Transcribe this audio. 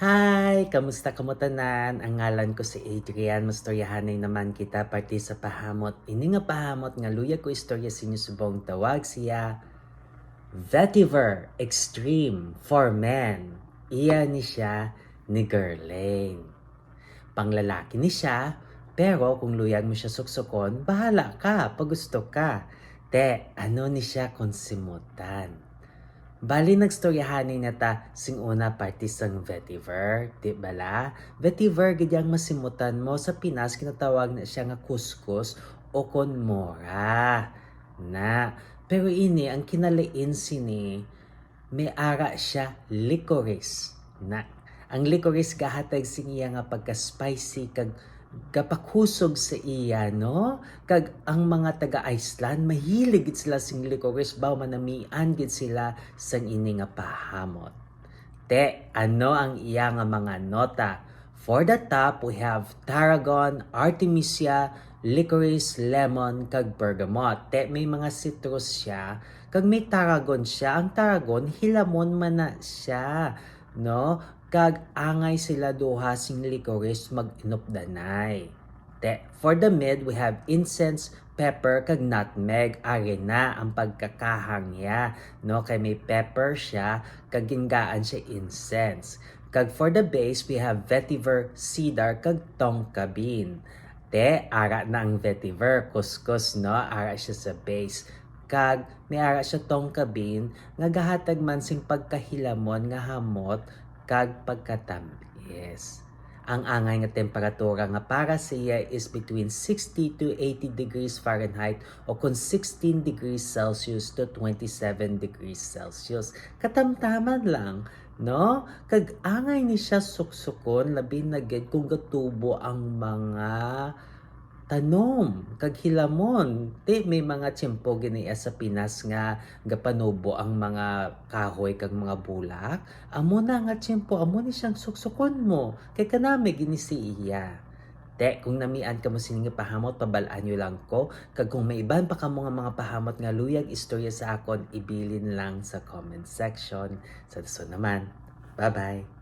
Hi! Kamusta tanan? Ang ngalan ko si Adrian. Mastoryahanay naman kita parte sa pahamot. Ini nga pahamot nga luya ko istorya sa inyo subong tawag siya Vetiver Extreme for Men. Iya ni siya ni Girlane. Panglalaki ni siya, pero kung luyag mo siya suksukon, bahala ka pag gusto ka. Te, ano ni siya konsimutan. Bali nagstoryahanin na ta sing una party sang vetiver, di bala? Vetiver gadyang masimutan mo sa Pinas kinatawag na siya nga kuskus o konmora. Na, pero ini ang kinalain sini may ara siya licorice. Na, ang licorice gahatag sing iya nga pagka-spicy kag gapakusog sa iya, no? Kag ang mga taga-Iceland, mahilig gid sila sing licorice, baw manamian gid sila sang ini nga pahamot. Te, ano ang iya nga mga nota? For the top, we have tarragon, artemisia, licorice, lemon, kag bergamot. Te, may mga citrus siya, kag may tarragon siya. Ang tarragon, hilamon man na siya, no? Kag angay sila duha sing licorice mag-inupdanay. For the mid, we have incense, pepper, kag nutmeg. Ari na ang pagkakahangya. No? Kay may pepper siya, kag gingaan siya incense. Kag for the base, we have vetiver, cedar, kag tonka bean. Ara na ang vetiver, kuskus, no? Ara siya sa base. Kag may ara siya tonka bean, nga gahatag man sing pagkahilamon nga hamot, kag pagkatamis. Ang angay nga temperatura nga para sa iya is between 60 to 80 degrees Fahrenheit o kung 16 degrees Celsius to 27 degrees Celsius. Katamtaman lang, no? Kag angay ni siya suksukon labi na gid kung gatubo ang mga tanom kag hilamon. May mga tiyempo gini sa Pinas nga gapanubo ang mga kahoy kag mga bulak. Amo na nga tiyempo, amo ni siyang suksukon mo. Kay kanami gini si iya. Kung namian ka mo siningi pahamot, pabalaan nyo lang ko. Kag kung may iban pa ka mo nga mga pahamot nga luyag istorya sa akon, ibilin lang sa comment section. Sa so naman, bye-bye!